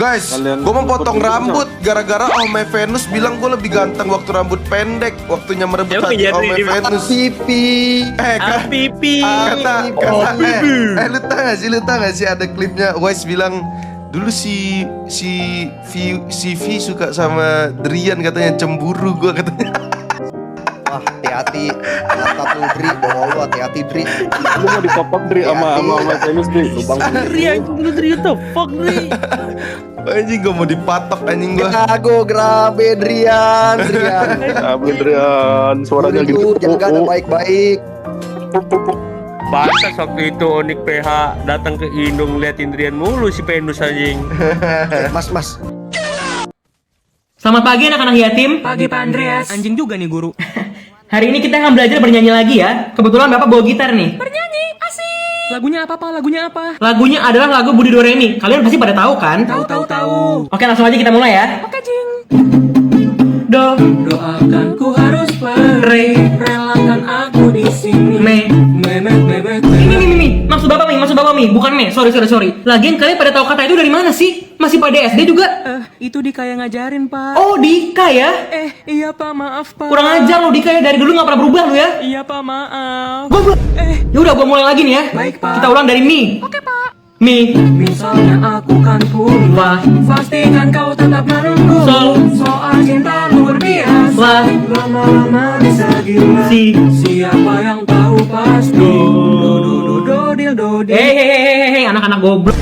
Guys, gue mau potong rambut gara-gara Ome Venus bilang gue lebih ganteng waktu rambut pendek. Waktunya merebut hati Ome Venus. Pipi. Pipi. Lu tau gak sih ada klipnya Wise bilang dulu si V suka sama Drian katanya, cemburu gue katanya. Wah, hati-hati. Mata tuh Dri, bawa lu hati-hati Dri. Lu mau dipotong Dri sama Venus Dri. Lubang Dri anjing lu Dri, what the fuck Dri. Anjing gue mau dipatok anjing gue. Aku grabe Drian. Adrian, suaranya gitu. Jaga ada baik-baik. Batas waktu itu Onik PH datang ke Indung liatin Drian mulu si Venus anjing. Mas. Selamat pagi anak-anak yatim. Pagi Pak Andreas. Anjing juga nih guru. Hari ini kita akan belajar bernyanyi lagi ya. Kebetulan Bapak bawa gitar nih. Bernyanyi, asik. Lagunya apa Pak? Lagunya apa? Lagunya adalah lagu Budi Doremi. Kalian pasti pada tahu kan? Tahu. Oke, langsung aja kita mulai ya. Oke, Jing. Do, Doakan ku harus re, relakan aku di sini. me. Mi. Maksud Bapak Mi, bukan me. Sorry. Lagian kalian pada tahu kata itu dari mana sih? Masih pada SD juga? Itu Dika yang ngajarin, Pak. Oh, Dika ya? Iya Pak, maaf Pak. Kurang ajar lo Dika ya, dari dulu nggak pernah berubah lo ya. Iya Pak, maaf. Gua. Yaudah, gua mulai lagi nih ya. Baik, Pak. Kita ulang dari mi. Oke Pak. Mi. Misalnya aku kan pulang, pastikan kau tetap menunggu. Soal cinta luar biasa, lama-lama bisa gila. Siapa yang tahu pasti. Dodil. Hei, anak-anak goblok.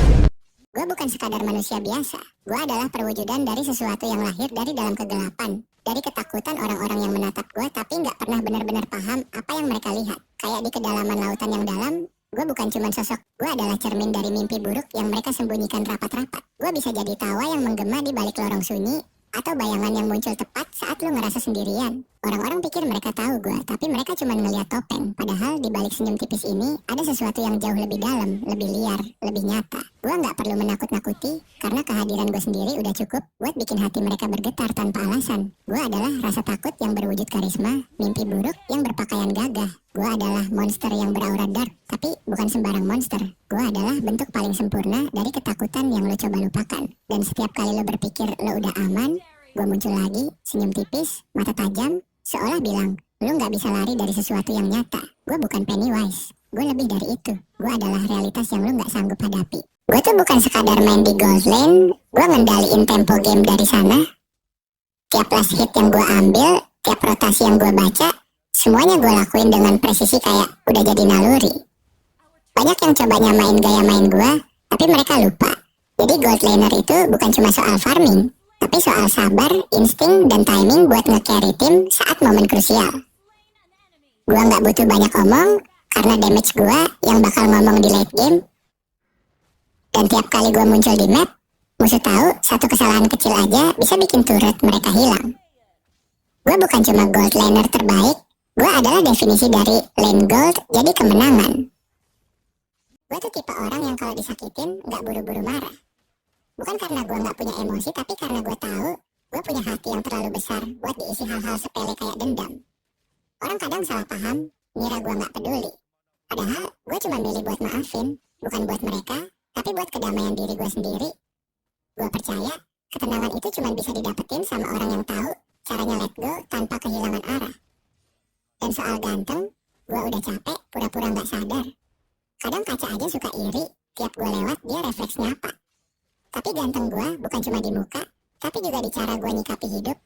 Gue bukan sekadar manusia biasa. Gue adalah perwujudan dari sesuatu yang lahir dari dalam kegelapan. Dari ketakutan orang-orang yang menatap gue tapi nggak pernah benar-benar paham apa yang mereka lihat. Kayak di kedalaman lautan yang dalam, gue bukan cuma sosok. Gue adalah cermin dari mimpi buruk yang mereka sembunyikan rapat-rapat. Gue bisa jadi tawa yang menggema di balik lorong sunyi, atau bayangan yang muncul tepat saat lo ngerasa sendirian. Orang-orang pikir mereka tahu gue, tapi mereka cuma ngeliat topeng. Padahal di balik senyum tipis ini ada sesuatu yang jauh lebih dalam, lebih liar, lebih nyata. Gue nggak perlu menakut-nakuti, karena kehadiran gue sendiri udah cukup buat bikin hati mereka bergetar tanpa alasan. Gue adalah rasa takut yang berwujud karisma, mimpi buruk yang berpakaian gagah. Gue adalah monster yang beraura dark, tapi bukan sembarang monster. Gue adalah bentuk paling sempurna dari ketakutan yang lo coba lupakan. Dan setiap kali lo berpikir lo udah aman, gue muncul lagi, senyum tipis, mata tajam, seolah bilang, lo gak bisa lari dari sesuatu yang nyata. Gue bukan Pennywise, gue lebih dari itu. Gue adalah realitas yang lo gak sanggup hadapi. Gue tuh bukan sekadar main di gold lane, gue ngendaliin tempo game dari sana. Tiap last hit yang gue ambil, tiap rotasi yang gue baca, semuanya gue lakuin dengan presisi kayak udah jadi naluri. Banyak yang coba nyamain gaya main gue, tapi mereka lupa. Jadi gold laner itu bukan cuma soal farming, tapi soal sabar, insting, dan timing buat nge-carry tim saat momen krusial. Gue nggak butuh banyak omong, karena damage gue yang bakal ngomong di late game. Dan tiap kali gue muncul di map, musuh tahu satu kesalahan kecil aja bisa bikin turret mereka hilang. Gue bukan cuma gold laner terbaik, gue adalah definisi dari lane gold jadi kemenangan. Gue tuh tipe orang yang kalau disakitin nggak buru-buru marah. Bukan karena gue nggak punya emosi, tapi karena gue tahu gue punya hati yang terlalu besar buat diisi hal-hal sepele kayak dendam. Orang kadang salah paham, ngira gue nggak peduli. Padahal gue cuma milih buat maafin, bukan buat mereka, tapi buat kedamaian diri gue sendiri. Gue percaya ketenangan itu cuma bisa didapetin sama orang yang tahu caranya let go tanpa kehilangan arah. Dan soal ganteng, gue udah capek pura-pura nggak sadar. Kadang kaca aja suka iri, tiap gue lewat dia refleks nyapa. Tapi ganteng gue bukan cuma di muka, tapi juga di cara gue nyikapi hidup.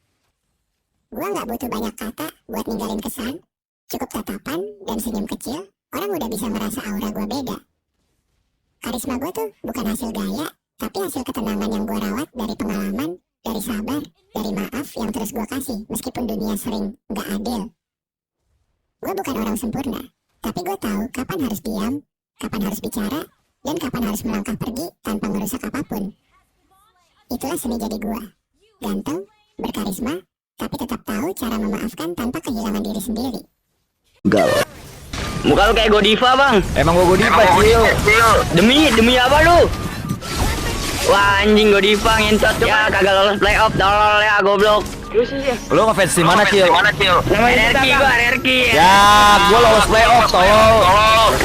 Gue gak butuh banyak kata buat ninggalin kesan. Cukup tatapan dan senyum kecil, orang udah bisa merasa aura gue beda. Karisma gue tuh bukan hasil gaya, tapi hasil ketenangan yang gue rawat dari pengalaman, dari sabar, dari maaf yang terus gue kasih, meskipun dunia sering gak adil. Gue bukan orang sempurna, tapi gue tahu kapan harus diam, kapan harus bicara, dan kapan harus melangkah pergi tanpa merusak apapun. Itulah seni jadi gua. Ganteng, berkarisma, tapi tetap tahu cara memaafkan tanpa kehilangan diri sendiri. Galau. Muka lu kayak Godiva bang. Emang gua Godiva Cio. Demi apa lu? Wah anjing Godiva ngentot. Ya kagak lolos playoff, tolol ya goblok. Lu ngefans di mana Cio? Nama RRQ gua RRQ. Ya, gua lolos playoff tolol.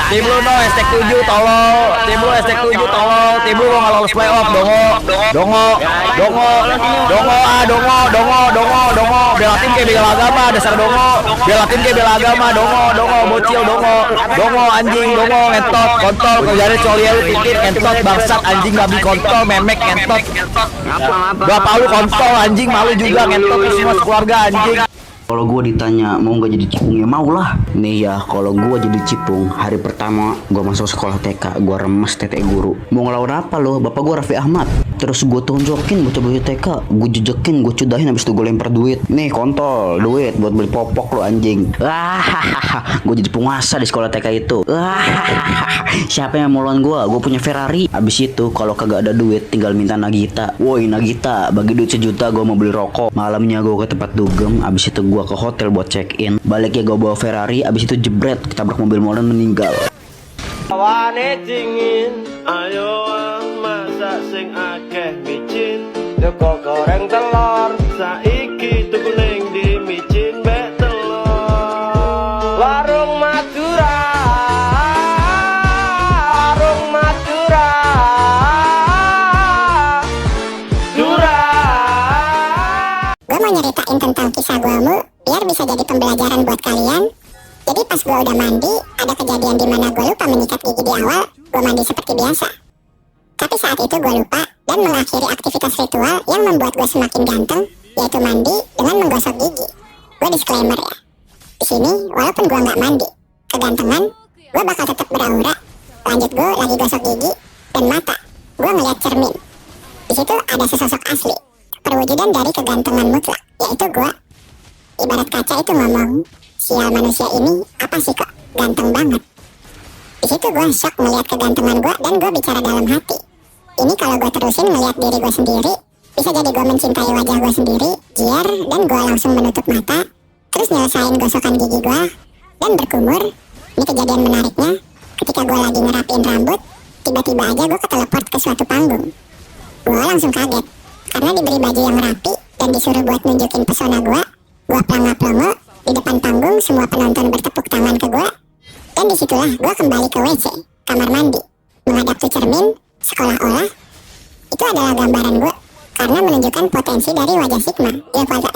Tim lu no hashtag 7 tolol. Tim lu hashtag 7 tolol. Tim lu gua nggak lolos playoff dongo. Belatin kayak bela agama, dasar dongo. Belatin kayak bela agama, dongo, bocil, dongo, anjing, dongo, ngentot, kontol, kerjanya coliel, titit, ngentot, bangsat, anjing, babi, kontol, memek, ngentot. Bapak lu kontol, anjing, malu juga, ngentot, semua keluarga, anjing. Kalau gue ditanya mau nggak jadi cipung ya mau lah. Nih ya kalau gue jadi cipung hari pertama gue masuk sekolah TK gue remes tete guru. Mau ngelawan apa lo? Bapak gue Raffi Ahmad. Terus gue tonjokin bocah-bocah TK, gue jejekin, gue cudahin, habis itu gue lempar duit. Nih kontol, duit buat beli popok lo anjing. Gue jadi penguasa di sekolah TK itu. Siapa yang mau lawan gue? Gue punya Ferrari. Habis itu kalau kagak ada duit tinggal minta Nagita. Woi Nagita, bagi duit 1 juta gue mau beli rokok. Malamnya gue ke tempat dugem, habis itu gue ke hotel buat check in. Baliknya gue bawa Ferrari, abis itu jebret ketabrak mobil molen meninggal. Wane dingin, ayo masak sing akeh micin. Joko goreng telur, saiki tuku ning di micin mbek telur. Warung Madura, warung Madura. Gue mau nyeritain tentang kisah guamu biar bisa jadi pembelajaran buat kalian. Jadi pas gue udah mandi, ada kejadian di mana gue lupa menyikat gigi di awal. Gue mandi seperti biasa. Tapi saat itu gue lupa dan mengakhiri aktivitas ritual yang membuat gue semakin ganteng, yaitu mandi dengan menggosok gigi. Gue disclaimer ya. Di sini walaupun gue nggak mandi, kegantengan gue bakal tetap beraura. Lanjut gue lagi gosok gigi dan mata. Gue ngeliat cermin. Di situ ada sesosok asli, perwujudan dari kegantengan mutlak, yaitu gue. Ibarat kaca itu ngomong, sial manusia ini apa sih kok ganteng banget. Di situ gue shock melihat kegantengan gue dan gue bicara dalam hati. Ini kalau gue terusin melihat diri gue sendiri, bisa jadi gue mencintai wajah gue sendiri, jiar, dan gue langsung menutup mata, terus nyelesain gosokan gigi gue dan berkumur. Ini kejadian menariknya, ketika gue lagi ngerapiin rambut, tiba-tiba aja gue keteleport ke suatu panggung. Gue langsung kaget karena diberi baju yang rapi dan disuruh buat nunjukin pesona gue. Gue pelongo-pelongo, di depan panggung semua penonton bertepuk tangan ke gue. Dan disitulah gue kembali ke WC, kamar mandi, menghadap ke cermin, sekolah-olah. Itu adalah gambaran gue, karena menunjukkan potensi dari wajah Sigma, Ilfaza.